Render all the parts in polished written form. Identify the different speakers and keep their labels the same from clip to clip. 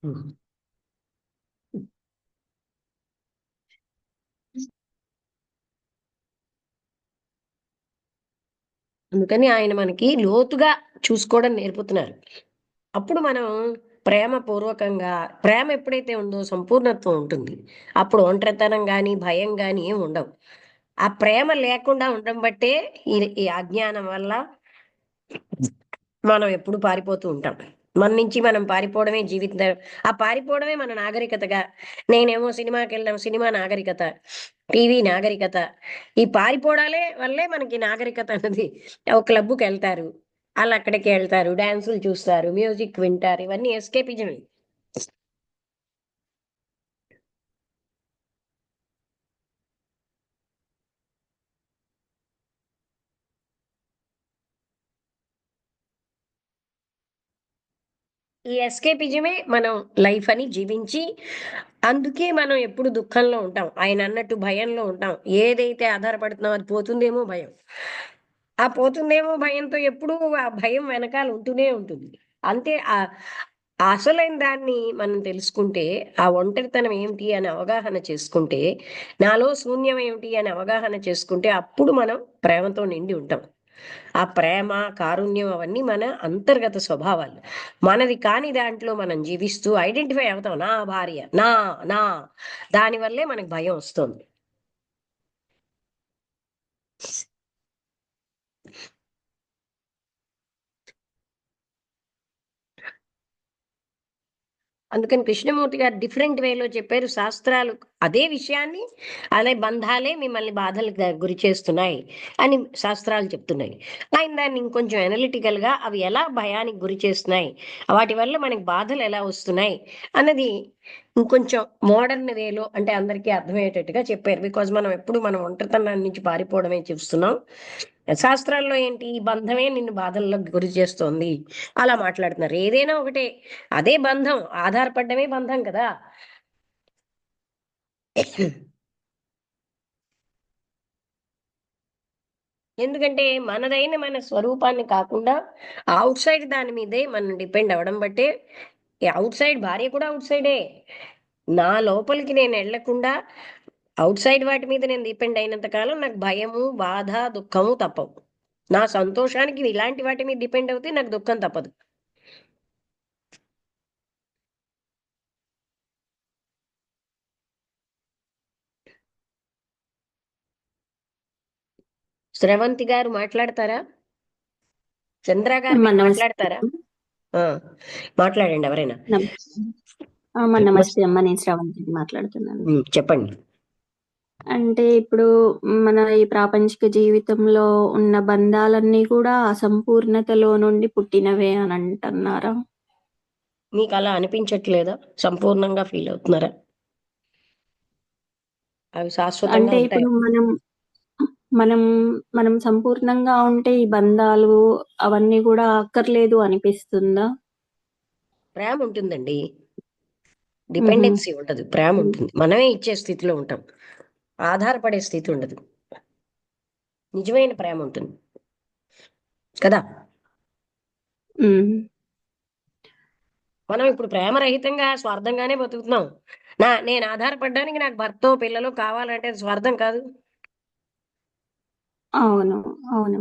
Speaker 1: ఉమ్. అందుకని ఆయన మనకి లోతుగా చూసుకోవడం నేర్పుతున్నారు. అప్పుడు మనం ప్రేమ పూర్వకంగా, ప్రేమ ఎప్పుడైతే ఉందో సంపూర్ణత్వం ఉంటుంది. అప్పుడు ఒంటరితనం గాని భయం గాని ఏం ఉండవు. ఆ ప్రేమ లేకుండా ఉండడం బట్టే ఈ ఈ అజ్ఞానం వల్ల మనం ఎప్పుడు పారిపోతూ ఉంటాం. మన నుంచి మనం పారిపోవడమే జీవితం. ఆ పారిపోవడమే మన నాగరికతగా. నేనేమో సినిమాకి వెళ్ళడం సినిమా నాగరికత, టీవీ నాగరికత. ఈ పారిపోవడాలే వల్లే మనకి నాగరికత అన్నది. ఒక క్లబ్కి వెళ్తారు, వాళ్ళు అక్కడికి వెళ్తారు, డాన్సులు చూస్తారు, మ్యూజిక్ వింటారు, ఇవన్నీ ఎస్కేపిజమే. ఈ ఎస్కేపిజమే మనం లైఫ్ అని జీవించి, అందుకే మనం ఎప్పుడు దుఃఖంలో ఉంటాం. ఆయన అన్నట్టు భయంలో ఉంటాం. ఏదైతే ఆధారపడుతున్నామో అది పోతుందేమో భయం. ఆ పోతుందేమో భయంతో ఎప్పుడూ ఆ భయం వెనకాల ఉంటూనే ఉంటుంది. అంతే. ఆ అసలైన దాన్ని మనం తెలుసుకుంటే, ఆ ఒంటరితనం ఏమిటి అని అవగాహన చేసుకుంటే, నాలో శూన్యం ఏమిటి అని అవగాహన చేసుకుంటే, అప్పుడు మనం ప్రేమతో నిండి ఉంటాం. ఆ ప్రేమ, కారుణ్యం అవన్నీ మన అంతర్గత స్వభావాలు. మనది కాని దాంట్లో మనం జీవిస్తూ ఐడెంటిఫై అవుతాం. నా భార్య, నా దానివల్లే మనకు భయం వస్తుంది. అందుకని కృష్ణమూర్తి గారు డిఫరెంట్ వేలో చెప్పారు. శాస్త్రాలు అదే విషయాన్ని, అదే బంధాలే మిమ్మల్ని బాధలకు గురి చేస్తున్నాయి అని శాస్త్రాలు చెప్తున్నాయి. ఆయన దాన్ని ఇంకొంచెం అనలిటికల్ గా అవి ఎలా భయానికి గురి చేస్తున్నాయి, వాటి వల్ల మనకి బాధలు ఎలా వస్తున్నాయి అన్నది ఇంకొంచెం మోడర్న్ వేలో, అంటే అందరికీ అర్థమయ్యేటట్టుగా చెప్పారు. బికాజ్ మనం ఎప్పుడు మనం ఒంటరితనాన్ని నుంచి పారిపోవడమే చూస్తున్నాం. శాస్త్రాల్లో ఏంటి, ఈ బంధమే నిన్ను బాధల్లోకి గురి చేస్తోంది అలా మాట్లాడుతున్నారు. ఏదైనా ఒకటే, అదే బంధం, ఆధారపడ్డమే బంధం కదా. ఎందుకంటే మనదైన మన స్వరూపాన్ని కాకుండా అవుట్ సైడ్ దాని మీదే మనం డిపెండ్ అవ్వడం బట్టే. అవుట్ సైడ్ భార్య కూడా అవుట్ సైడే. నా లోపలికి నేను వెళ్లకుండా అవుట్ సైడ్ వాటి మీద నేను డిపెండ్ అయినంత కాలం నాకు భయము, బాధ, దుఃఖము తప్పవు. నా సంతోషానికి ఇలాంటి వాటి మీద డిపెండ్ అవుతే నాకు దుఃఖం తప్పదు. శ్రవంతి గారు మాట్లాడతారా? చంద్ర గారు
Speaker 2: అమ్మ
Speaker 1: మీరు
Speaker 2: నమస్తే.
Speaker 1: మాట్లాడతారా? ఆ, మాట్లాడండి ఎవరైనా.
Speaker 2: నమస్తే. అమ్మ నమస్తే అమ్మ, నేను శ్రవంతిని మాట్లాడుతున్నాను.
Speaker 1: చెప్పండి.
Speaker 2: అంటే ఇప్పుడు మన ఈ ప్రాపంచిక జీవితంలో ఉన్న బంధాలన్నీ కూడా అసంపూర్ణతలో నుండి పుట్టినవే అని అంటున్నారా?
Speaker 1: మీకు అలా అనిపించట్లేదా? సంపూర్ణంగా ఫీల్ అవుతున్నారా? అవి శాశ్వతంగా
Speaker 2: అంటే
Speaker 1: ఉంటాయి.
Speaker 2: ఇప్పుడు మనం మనం సంపూర్ణంగా ఉంటే ఈ బంధాలు అవన్నీ కూడా అక్కర్లేదు అనిపిస్తుందా?
Speaker 1: ప్రేమ ఉంటుందండి.
Speaker 2: హుహు.
Speaker 1: డిపెండెన్సీ ఉండదు, ప్రేమ
Speaker 2: హ్మ్.
Speaker 1: ఉంటుంది. మనమే ఇచ్చే స్థితిలో ఉంటాం. ఆధారపడే స్థితి ఉండదు. నిజమైన ప్రేమ ఉంటుంది కదా.
Speaker 2: హ్మ్.
Speaker 1: మనం ఇప్పుడు ప్రేమరహితంగా స్వార్థంగానే బతుకుతున్నాం. నేను ఆధారపడడానికి నాకు భర్త పిల్లలు కావాలంటే అది స్వార్థం కాదు.
Speaker 2: అవును. అవును.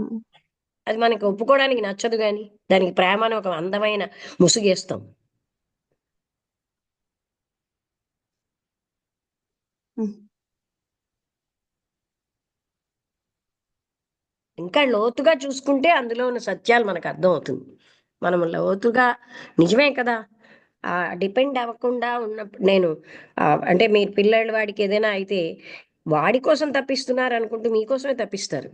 Speaker 1: అది మనకి ఒప్పుకోవడానికి నచ్చదు, కానీ దానికి ప్రేమ అని ఒక అందమైన ముసుగేస్తాం.
Speaker 2: హ్మ్.
Speaker 1: ఇంకా లోతుగా చూసుకుంటే అందులో ఉన్న సత్యాలు మనకు అర్థం అవుతుంది. మనం లోతుగా, నిజమే కదా. ఆ డిపెండ్ అవ్వకుండా ఉన్నప్పుడు నేను, అంటే మీరు పిల్లల వాడికి ఏదైనా అయితే వాడి కోసం తప్పిస్తున్నారు అనుకుంటూ మీకోసమే తప్పిస్తారు.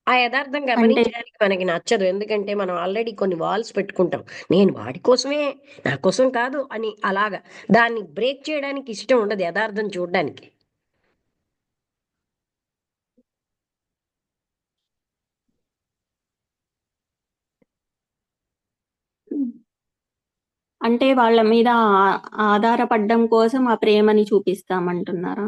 Speaker 1: ఆ యథార్థం
Speaker 2: అంటే
Speaker 1: గమనించడానికి మనకి నచ్చదు. ఎందుకంటే మనం ఆల్రెడీ కొన్ని వాల్స్ పెట్టుకుంటాం. నేను వాడి కోసమే, నా కోసం కాదు అని అలాగా. దాన్ని బ్రేక్ చేయడానికి ఇష్టం ఉండదు యథార్థం చూడడానికి.
Speaker 2: అంటే వాళ్ళ మీద ఆధారపడ్డం కోసం ఆ ప్రేమని చూపిస్తామంటున్నారా?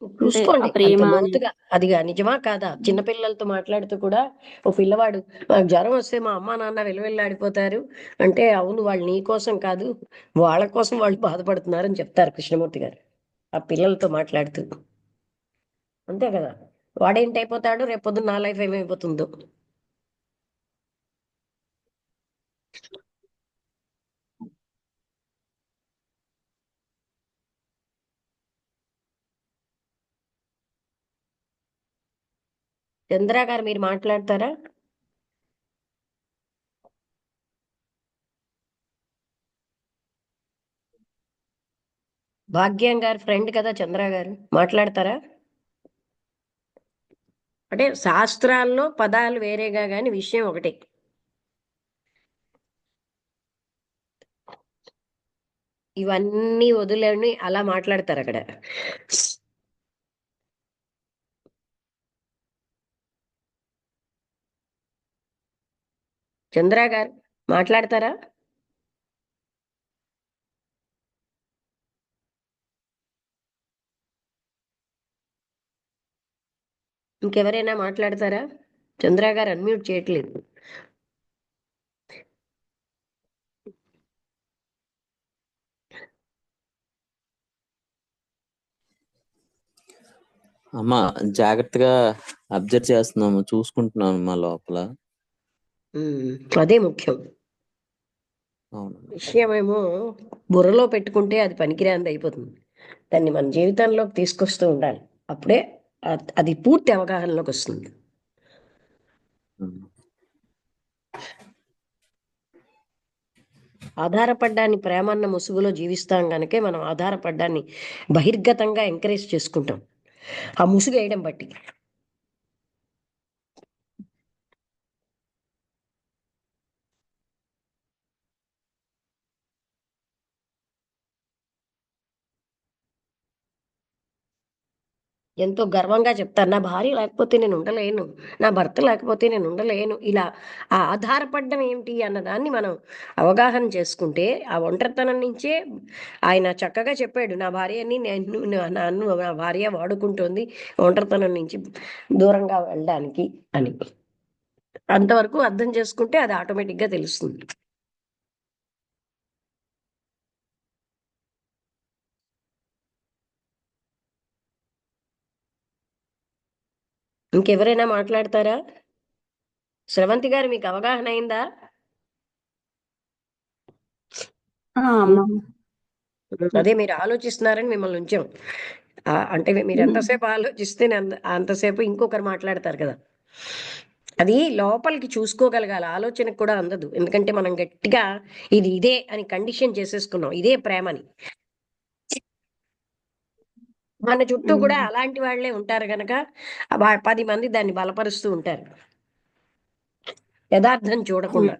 Speaker 2: అంటే ఆ
Speaker 1: చూసుకోండి అంత
Speaker 2: ప్రేమ అనేది.
Speaker 1: లోతుగా. అదిగా నిజమా కాదా? చిన్నపిల్లలతో మాట్లాడుతూ కూడా ఓ పిల్లవాడు జ్వరం వస్తే మా అమ్మ నాన్న విలువెల్లాడిపోతారు అంటే, అవును వాళ్ళు నీ కోసం కాదు, వాళ్ళ కోసం వాళ్ళు బాధపడుతున్నారని చెప్తారు కృష్ణమూర్తి గారు ఆ పిల్లలతో మాట్లాడుతూ. అంతే కదా! వాడేంటయిపోతాడు, రేపొద్దున నా లైఫ్ ఏమైపోతుందో. చంద్ర గారు మీరు మాట్లాడతారా? భాగ్యం గారు ఫ్రెండ్ కదా చంద్ర గారు, మాట్లాడతారా? అంటే శాస్త్రాల్లో పదాలు వేరేగా గాని విషయం ఒకటే. ఇవన్నీ వదిలేని అలా మాట్లాడతారు అక్కడ. చంద్ర గారు మాట్లాడతారా? ఇంకెవరైనా మాట్లాడతారా? చంద్ర గారు అన్మ్యూట్ చేయట్లేదు.
Speaker 3: అమ్మ జాగ్రత్తగా అబ్జర్వ్ చేస్తున్నాము, చూసుకుంటున్నాము మా లోపల.
Speaker 1: ఉమ్, అదే ముఖ్యం.
Speaker 3: అవును.
Speaker 1: విషయమేమో బుర్రలో పెట్టుకుంటే అది పనికిరాంది అయిపోతుంది. దాన్ని మన జీవితంలోకి తీసుకొస్తూ ఉండాలి. అప్పుడే అది పూర్తి అవగాహనలోకి వస్తుంది.
Speaker 3: ఉమ్.
Speaker 1: ఆధారపడ్డాన్ని ప్రేమన్న ముసుగులో జీవిస్తాం గనకే మనం ఆధారపడ్డాన్ని బహిర్గతంగా ఎంకరేజ్ చేసుకుంటాం ఆ ముసుగు వేయడం బట్టి. ఎంతో గర్వంగా చెప్తారు, నా భార్య లేకపోతే నేను ఉండలేను, నా భర్త లేకపోతే నేను ఉండలేను. ఇలా ఆ ఆధారపడ్డం ఏమిటి అన్నదాన్ని మనం అవగాహన చేసుకుంటే ఆ ఒంటరితనం నుంచే ఆయన చక్కగా చెప్పాడు, నా భార్యని నన్ను నా భార్య వాడుకుంటోంది ఒంటరితనం నుంచి దూరంగా వెళ్ళడానికి అని. అంతవరకు అర్థం చేసుకుంటే అది ఆటోమేటిక్గా తెలుస్తుంది. ఇంకెవరైనా మాట్లాడతారా? స్రవంతి గారు మీకు అవగాహన అయిందా?
Speaker 2: అమ్మా.
Speaker 1: అదే మీరు ఆలోచిస్తున్నారని మిమ్మల్ని ఉంచాం. అంటే మీరు ఎంతసేపు ఆలోచిస్తే అంతసేపు ఇంకొకరు మాట్లాడతారు కదా. అది లోపలికి చూసుకోగలగాలి, ఆలోచనకు కూడా అందదు. ఎందుకంటే మనం గట్టిగా ఇది ఇదే అని కండిషన్ చేసేసుకున్నాం, ఇదే ప్రేమని. మన చుట్టూ కూడా అలాంటి వాళ్ళే ఉంటారు గనక 10 మంది దాన్ని బలపరుస్తూ ఉంటారు యథార్థం చూడకుండా.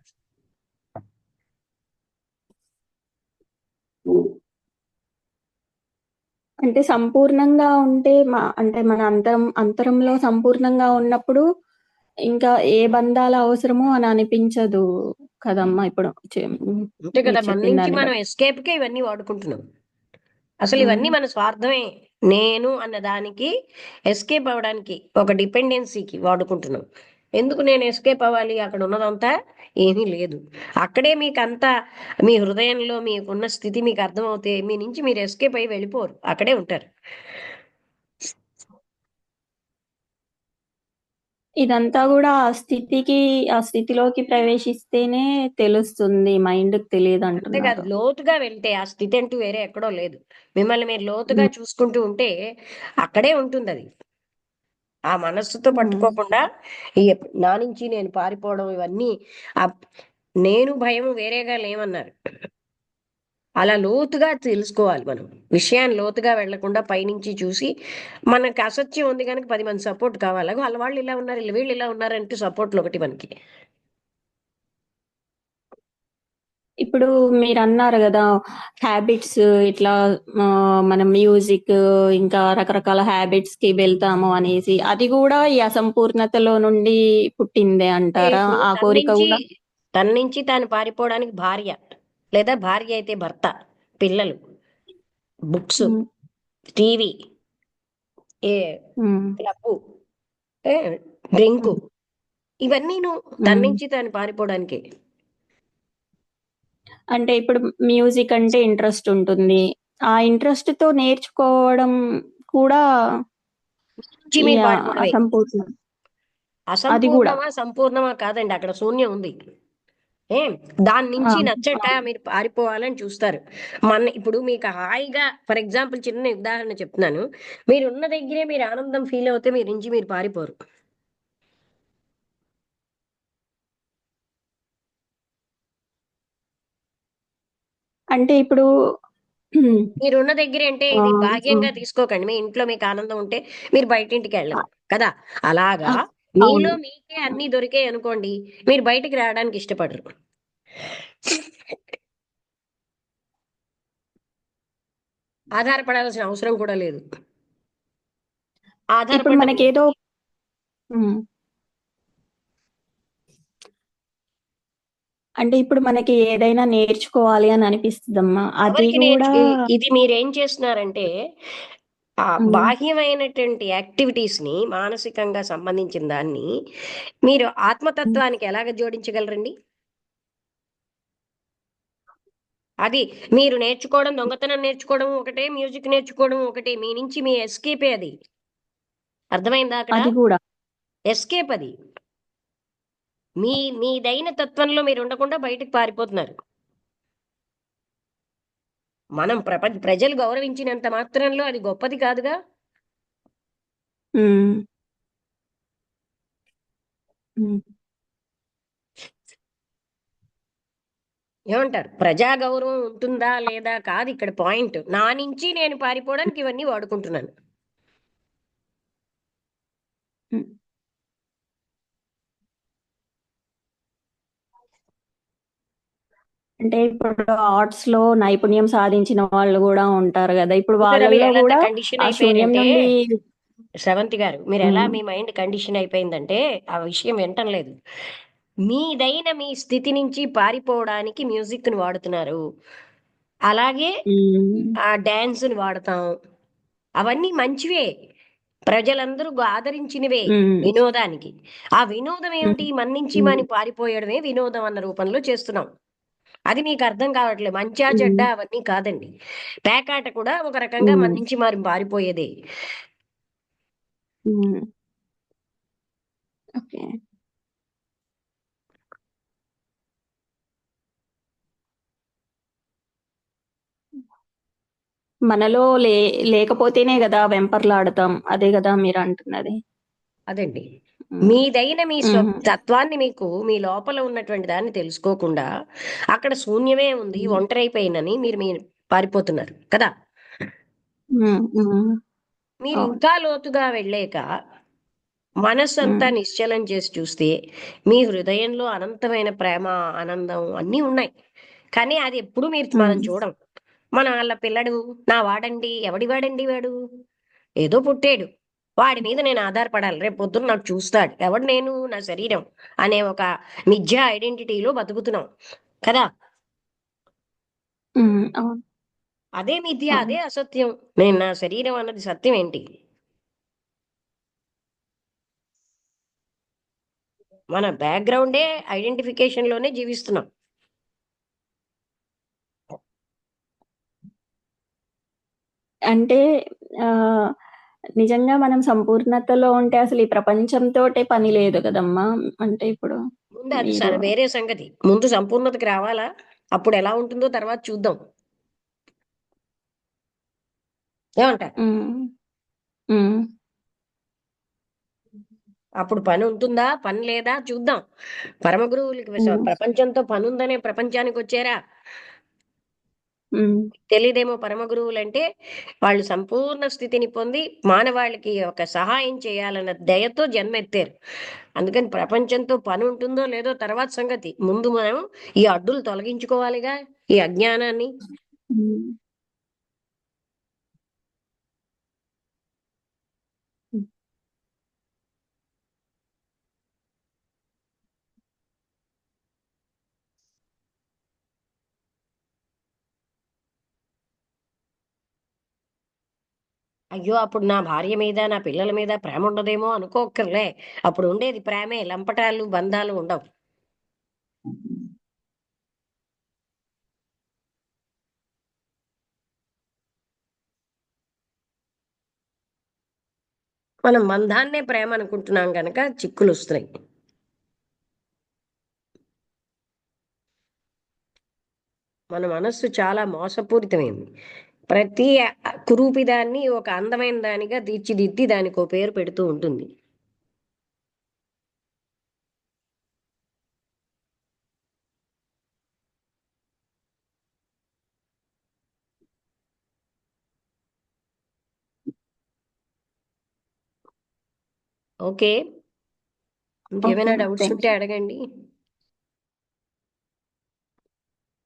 Speaker 2: అంటే సంపూర్ణంగా ఉంటే అంటే మన అంతరంలో సంపూర్ణంగా ఉన్నప్పుడు ఇంకా ఏ బంధాల అవసరమో అని అనిపించదు కదమ్మా. ఇప్పుడు
Speaker 1: అంతే కదా,
Speaker 2: మీరు
Speaker 1: మన
Speaker 2: చెప్పిన
Speaker 1: నుంచి
Speaker 2: దాన్ని
Speaker 1: మనం
Speaker 2: బట్టి.
Speaker 1: ఎస్కేప్కే ఇవన్నీ వాడుకుంటున్నాం. అసలు ఇవన్నీ మన స్వార్థమే. నేను అన్న దానికి ఎస్కేప్ అవ్వడానికి, ఒక డిపెండెన్సీకి వాడుకుంటున్నాం. ఎందుకు నేను ఎస్కేప్ అవ్వాలి? అక్కడ ఉన్నదంతా ఏమీ లేదు. అక్కడే మీకు అంతా మీ హృదయంలో మీకున్న స్థితి మీకు అర్థమవుతే మీ నుంచి మీరు ఎస్కేప్ అయ్యి వెళ్ళిపోరు, అక్కడే ఉంటారు.
Speaker 2: ఇదంతా కూడా ఆ స్థితిలోకి ప్రవేశిస్తేనే తెలుస్తుంది, మైండ్కి తెలియదు
Speaker 1: అంతేకాదు,
Speaker 2: అంటున్నారు.
Speaker 1: లోతుగా వెళ్తే ఆ స్థితి అంటూ వేరే ఎక్కడో లేదు. మిమ్మల్ని మీరు లోతుగా చూసుకుంటూ ఉంటే అక్కడే ఉంటుంది అది. ఆ మనస్సుతో పట్టుకోకుండా ఈ నా నుంచి నేను పారిపోవడం ఇవన్నీ ఆ నేను భయం వేరేగా లేమన్నారు. అలా లోతుగా తెలుసుకోవాలి మనం. విషయాన్ని లోతుగా వెళ్లకుండా పైనుంచి చూసి మనకి అసత్యం ఉంది కనుక 10 మంది సపోర్ట్ కావాలి, వాళ్ళ వాళ్ళు ఇలా ఉన్నారు వీళ్ళు ఇలా ఉన్నారంటే సపోర్ట్లు ఒకటి మనకి.
Speaker 2: ఇప్పుడు మీరు అన్నారు కదా, హ్యాబిట్స్ ఇట్లా మనం మ్యూజిక్ ఇంకా రకరకాల హ్యాబిట్స్ కి వెళ్తాము అనేసి, అది కూడా ఈ అసంపూర్ణతలో నుండి పుట్టిందే
Speaker 1: అంటే
Speaker 2: అంటారా
Speaker 1: ఇప్పుడు
Speaker 2: ఆ కోరిక కూడా?
Speaker 1: తన నుంచి తాను పారిపోవడానికి భార్య, లేదా భార్య అయితే భర్త, పిల్లలు, బుక్స్,
Speaker 2: ఉమ్.
Speaker 1: టీవీ, ఏ
Speaker 2: ఉమ్,
Speaker 1: క్లబ్బు, ఏ డ్రింకు,
Speaker 2: ఉమ్,
Speaker 1: ఇవన్నీను తన
Speaker 2: ఉమ్.
Speaker 1: నుంచి తాను పారిపోవడానికి.
Speaker 2: అంటే ఇప్పుడు మ్యూజిక్ అంటే ఇంట్రెస్ట్ ఉంటుంది. ఆ ఇంట్రెస్ట్ తో నేర్చుకోవడం కూడా
Speaker 1: నుంచి మీరు
Speaker 2: యాహ్!
Speaker 1: పారిపోవడమే.
Speaker 2: అసంపూర్ణం. అది గూడా.
Speaker 1: అసంపూర్ణమా, సంపూర్ణమా కాదండి. అక్కడ శూన్యం ఉంది. ఏం దాని
Speaker 2: ఆ!
Speaker 1: నుంచి నచ్చక
Speaker 2: ఆ!
Speaker 1: మీరు పారిపోవాలని చూస్తారు. ఇప్పుడు మీకు హాయిగా ఫర్ ఎగ్జాంపుల్ చిన్న ఉదాహరణ చెప్తున్నాను. మీరున్న దగ్గరే మీరు ఆనందం ఫీల్ అవుతే మీ నుంచి మీరు పారిపోరు.
Speaker 2: అంటే ఇప్పుడు
Speaker 1: మీరున్న దగ్గరే అంటే ఇది
Speaker 2: ఆహ్, హ్మ్.
Speaker 1: బాహ్యంగా తీసుకోకండి. మీ ఇంట్లో మీకు ఆనందం ఉంటే మీరు బయటింటికి వెళ్ళరు కదా! అలాగా
Speaker 2: ఆ! అవును.
Speaker 1: మీలో మీకే అన్నీ దొరికాయి అనుకోండి. మీరు బయటికి రావడానికి ఇష్టపడరు. ఆధారపడాల్సిన అవసరం కూడా లేదు.
Speaker 2: ఇప్పుడు
Speaker 1: ఆధారపడ్డ
Speaker 2: మనకేదో హ్మ్. అంటే ఇప్పుడు మనకి ఏదైనా నేర్చుకోవాలి అని అనిపిస్తదమ్మా. అది
Speaker 1: ఎవరికి
Speaker 2: గూడా
Speaker 1: ఇది మీరేం చేస్తున్నారంటే, ఆ
Speaker 2: హ్మ్.
Speaker 1: బాహ్యమైనటువంటి యాక్టివిటీస్‌ని మానసికంగా సంబంధించిన దాన్ని మీరు
Speaker 2: హ్మ్.
Speaker 1: ఆత్మతత్వానికి ఎలాగ జోడించగలరండి? అది మీరు నేర్చుకోవడం, దొంగతనం నేర్చుకోవడం ఒకటే, మ్యూజిక్ నేర్చుకోవడం ఒకటే. మీ నుంచి మీ ఎస్కేపే అది. అర్థమైందా అక్కడ?
Speaker 2: అది గూడా.
Speaker 1: ఎస్కేప్ అది. మీ మీదైన తత్వంలో మీరు ఉండకుండా బయటకి పారిపోతున్నారు. మనం ప్రజలు గౌరవించినంత మాత్రంలో అది గొప్పది కాదుగా!
Speaker 2: హ్మ్. హ్మ్.
Speaker 1: ఏమంటారు? ప్రజా గౌరవం ఉంటుందా? లేదా? కాదు ఇక్కడ పాయింట్. నా నుంచి నేను పారిపోవడానికి ఇవన్నీ వాడుకుంటున్నాను.
Speaker 2: హ్మ్. అంటే ఇప్పుడు ఆర్ట్స్‌లో నైపుణ్యం సాధించిన వాళ్ళు గూడా ఉంటారు గదా! ఇప్పుడు
Speaker 1: చూసారా
Speaker 2: వాళ్ళల్లో
Speaker 1: మీరెలా
Speaker 2: గూడా
Speaker 1: కండిషన్
Speaker 2: ఆ శూన్యం
Speaker 1: అయిపోయారంటే,
Speaker 2: నుండి
Speaker 1: స్రవంతి గారు మీరెలా
Speaker 2: హ్మ్.
Speaker 1: మీ మైండ్ కండిషన్ అయిపోయిందంటే, ఆ విషయం వినటం లేదు. మీదైన మీ స్థితి నుంచి పారిపోవడానికి మ్యూజిక్‌ని వాడుతున్నారు. అలాగే
Speaker 2: హ్మ్.
Speaker 1: డాన్స్‌ని వాడతాం. అవన్నీ మంచివే. ప్రజలందరూ ఆదరించినవే
Speaker 2: హ్మ్.
Speaker 1: వినోదానికి. ఆ వినోదం
Speaker 2: హ్మ్.
Speaker 1: ఏమిటి? మన నుంచి
Speaker 2: హ్మ్.
Speaker 1: మనం పారిపోయడమే వినోదం అన్న రూపంలో చేస్తున్నాం. అది మీకు అర్థం కావట్లేదు. మంచా, చెడ్డ
Speaker 2: హ్మ్.
Speaker 1: అవన్నీ కాదండి. పేకాట కూడా ఒక రకంగా మన
Speaker 2: హ్మ్.
Speaker 1: నుంచి మనం పారిపోయేదే.
Speaker 2: హ్మ్. ఓకే. మనలో లేకపోతేనే గదా! వెంపర్లాడతాం. అదే గదా మీరంటున్నది.
Speaker 1: అదండి.
Speaker 2: హ్మ్.
Speaker 1: మీదైన మీ
Speaker 2: హుహు.
Speaker 1: తత్వాన్ని మీకు మీ లోపల ఉన్నటువంటి దాన్ని తెలుసుకోకుండా, అక్కడ శూన్యమే ఉంది,
Speaker 2: హ్మ్.
Speaker 1: ఒంటరైపోయానని మీరు పారిపోతున్నారు కదా!
Speaker 2: హ్మ్. హ్మ్.
Speaker 1: మీరు
Speaker 2: అవును.
Speaker 1: ఇంకా లోతుగా వెళ్ళాక మనస్సంతా
Speaker 2: హ్మ్.
Speaker 1: నిశ్చలం చేసి చూస్తే, మీ హృదయంలో అనంతమైన ప్రేమ, ఆనందం అన్నీ ఉన్నాయి. కానీ అది ఎప్పుడు మనం
Speaker 2: హ్మ్.
Speaker 1: చూడం. మన ఆళ్ళ పిల్లడు, నా వాడండి, ఎవడి వాడండి వాడు? ఏదో పుట్టాడు. వాడి మీద నేను ఆధారపడాలి. రేపు పొద్దున్న నాకు చూస్తాడు. ఎవడు నేను? నా శరీరం అనే ఒక మిథ్యా ఐడెంటిటీలో బతుకుతున్నాం. కదా!
Speaker 2: హ్మ్. అవును.
Speaker 1: అదే మిథ్య,
Speaker 2: అవును.
Speaker 1: అదే అసత్యం. నేను నా శరీరం అన్నది సత్యం ఏంటి? మన బ్యాక్‌గ్రౌండే ఐడెంటిఫికేషన్‌లోనే జీవిస్తున్నాం.
Speaker 2: అంటే ఆహ్, నిజంగా మనం సంపూర్ణతలో ఉంటే అసలు ఈ ప్రపంచంతోటే పని లేదు కదమ్మా! అంటే ఇప్పుడు
Speaker 1: ముందు అది
Speaker 2: మీరు
Speaker 1: వేరే సంగతి. ముందు సంపూర్ణతకి రావాలా? అప్పుడెలా ఉంటుందో తర్వాత చూద్దాం. ఏమంటారు?
Speaker 2: హ్మ్. హ్మ్.
Speaker 1: అప్పుడు పనుంటుందా? పని లేదా? చూద్దాం. పరమ గురువులకి
Speaker 2: హ్మ్.
Speaker 1: ప్రపంచంతో పనుందనే ప్రపంచానికొచ్చారా?
Speaker 2: హ్మ్.
Speaker 1: తెలీదేమో పరమ గురువులంటే, వాళ్ళు సంపూర్ణ స్థితిని పొంది, మానవాళికి ఒక సహాయం చేయాలన్న దయతో జన్మెత్తారు. అందుకని ప్రపంచంతో పనుంటుందో లేదో తర్వాత సంగతి. ముందు మనం ఈ అడ్డులు తొలగించుకోవాలిగా, ఈ అజ్ఞానాన్ని.
Speaker 2: హ్మ్. హ్మ్.
Speaker 1: అయ్యో అప్పుడు నా భార్య మీద నా పిల్లల మీద ప్రేమ ఉండదేమో అనుకోక్కర్లే. అప్పుడు ఉండేది ప్రేమే, లంపటాలు బంధాలు ఉండవు. మనం బంధాన్నే ప్రేమ అనుకుంటున్నాం కనుక చిక్కులు వస్తున్నాయి. మన మనస్సు చాలా మోసపూరితమైంది. ప్రతి కురూపి దాన్ని ఒక అందమైన దానిగా తీర్చిదిద్ది దానికి ఒక పేరు పెడుతూ ఉంటుంది. ఓకే, ఇంకేమైనా
Speaker 2: ఓకే,
Speaker 1: డౌట్స్
Speaker 2: థ్యాంక్
Speaker 1: ఉంటే
Speaker 2: యూ.
Speaker 1: అడగండి.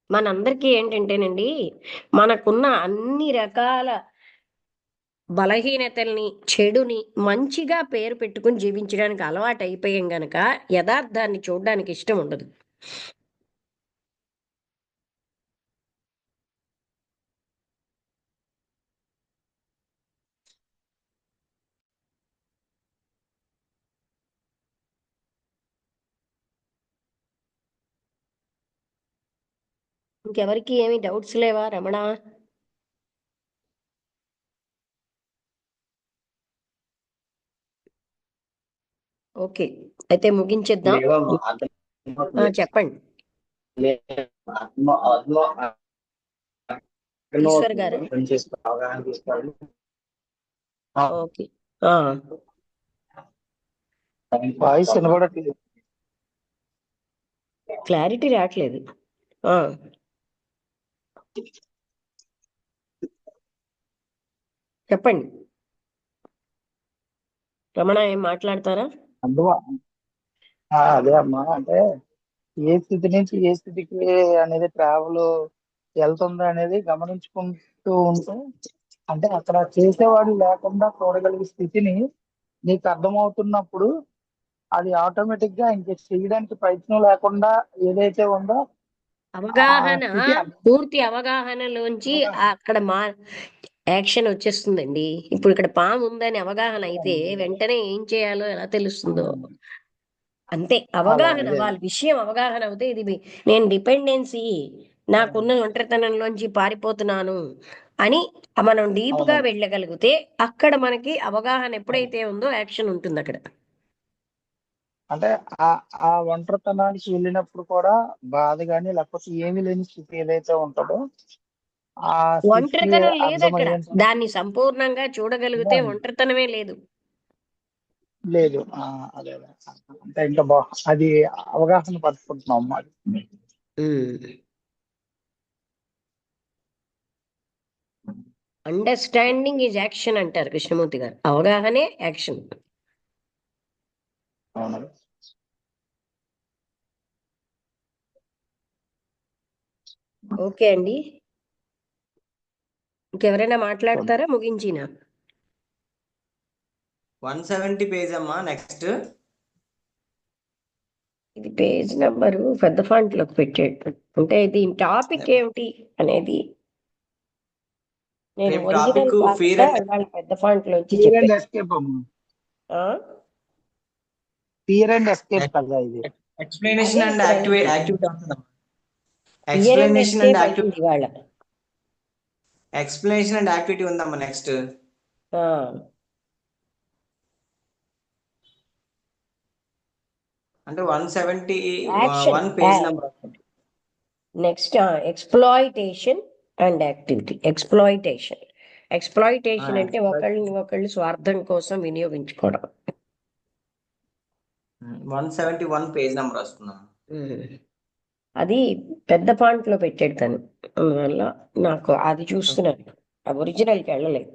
Speaker 1: మనందరికీ ఏంటంటేనండి, మనకున్న అన్ని రకాల బలహీనతల్ని, చెడుని మంచిగా పేరు పెట్టుకుని జీవించడానికి అలవాటు అయిపోయాం గనక యథార్థాన్ని చూడడానికి ఇష్టం ఉండదు. ఇంకెవరికి ఏమి డౌట్స్ లేవా రమణ? ఓకే, అయితే ముగించేద్దాం.
Speaker 4: లేవమ్మా,
Speaker 1: చెప్పండి ఈశ్వర్ గారు.
Speaker 4: అవగాహన తీసుకోవాలి.
Speaker 1: Okay,
Speaker 4: voice వినబడట్లేదు.
Speaker 1: క్లారిటీ రావట్లేదు. ఆ, చెప్పండి రమణ, ఏం మాట్లాడతారా?
Speaker 4: అదే అమ్మా, అంటే ఏ స్థితి నుంచి ఏ స్థితికి అనేది ట్రావెల్ వెళ్తుందా అనేది గమనించుకుంటూ ఉంటే, అంటే అక్కడ చేసేవాడు లేకుండా చూడగలిగే స్థితిని నీకు అర్థమవుతున్నప్పుడు అది ఆటోమేటిక్ గా ఇంక చేయడానికి ప్రయత్నం లేకుండా ఏదైతే ఉందో ఆ
Speaker 1: అవగాహన,
Speaker 4: స్థితి
Speaker 1: పూర్తి అవగాహనలోంచి అక్కడ యాక్షన్ వచ్చేస్తుందండి. ఇప్పుడు ఇక్కడ పాము ఉందని అవగాహన అయితే వెంటనే ఏం చేయాలో ఎలా తెలుస్తుందో అంతే. అవగాహన
Speaker 4: అదే
Speaker 1: వాళ్ళ విషయం అవగాహన అవుతే నేను డిపెండెన్సీ, నాకున్న ఒంటరితనంలోంచి పారిపోతున్నాను అని మనం డీప్ గా
Speaker 4: అవునండి.
Speaker 1: వెళ్ళగలిగితే అక్కడ మనకి అవగాహన
Speaker 4: అవును.
Speaker 1: ఎప్పుడైతే ఉందో యాక్షన్ ఉంటుంది అక్కడ.
Speaker 4: అంటే ఆ ఆ ఒంటరితనానికి వెళ్ళినప్పుడు కూడా బాధ కానీ లేకపోతే ఏమీ లేని స్థితి ఏదైతే ఉంటుందో ఆ స్థితికి
Speaker 1: ఒంటరితనం లేదు అక్కడ.
Speaker 4: అర్థమయ్యేంత
Speaker 1: దాన్ని సంపూర్ణంగా చూడగలిగితే ఒంటరితనమే లేదు.
Speaker 4: లేదు. అదే అదే. అంటే ఇంకా అది అవగాహన పరుచుకుంటున్నాం మరి.
Speaker 1: అండర్స్టాండింగ్ ఈజ్ యాక్షన్ అంటారు కృష్ణమూర్తి గారు. అవగాహనే యాక్షన్.
Speaker 4: అవును.
Speaker 1: ఓకే అండి, ఇంకెవరైనా మాట్లాడతారా? ముగించిన
Speaker 5: 170 పేజ్ అమ్మా నెక్స్ట్.
Speaker 1: ఇది పేజ్ నెంబరు పెద్ద ఫాంట్ లోకి పెట్టేట్టు అంటే దీని టాపిక్ ఏమిటి అనేది నేను
Speaker 5: రేపు
Speaker 1: ఒరిజినల్
Speaker 5: టాపిక్ ఫియర్
Speaker 1: కాకుండా
Speaker 5: అండ్
Speaker 1: ఇవాళ పెద్ద ఫాంట్ లోంచి
Speaker 4: ఫియర్ అండ్
Speaker 1: చెప్పాను.
Speaker 4: ఎస్కేప్ అమ్మా.
Speaker 1: ఆ?
Speaker 4: ఫియర్ అండ్ ఎస్కేప్ కదా ఇది.
Speaker 5: ఎక్స్ప్లెనేషన్
Speaker 1: అదే
Speaker 5: అండ్
Speaker 1: ఇప్పుడు
Speaker 5: activity
Speaker 1: fear and
Speaker 5: explanation and
Speaker 1: escape
Speaker 5: activity
Speaker 1: అయింది ఇవాళ.
Speaker 5: ఎక్స్ప్లెనేషన్ అండ్ యాక్టివిటీ ఉందమ్మా నెక్స్ట్. అంటే 171 page number.
Speaker 1: Next exploitation and activity. Exploitation అంటే ఒకళ్ళని ఒకళ్ళు స్వార్థం కోసం వినియోగించుకోవడం.
Speaker 5: 171 పేజ్ నెంబర్ వస్తుందమ్మా.
Speaker 1: అది పెద్ద ఫాంట్ లో పెట్టాడు తను, అందువల్ల నాకు అది చూస్తున్నాను, ఒరిజినల్కి వెళ్ళలేదు.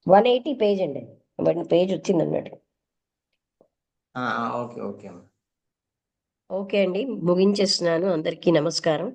Speaker 1: 180 పేజ్ అండి, 1 పేజ్ వచ్చింది అన్నాడు.
Speaker 5: ఓకే ఓకే అమ్మా.
Speaker 1: ఓకే అండి, ముగించేస్తున్నాను. అందరికీ నమస్కారం.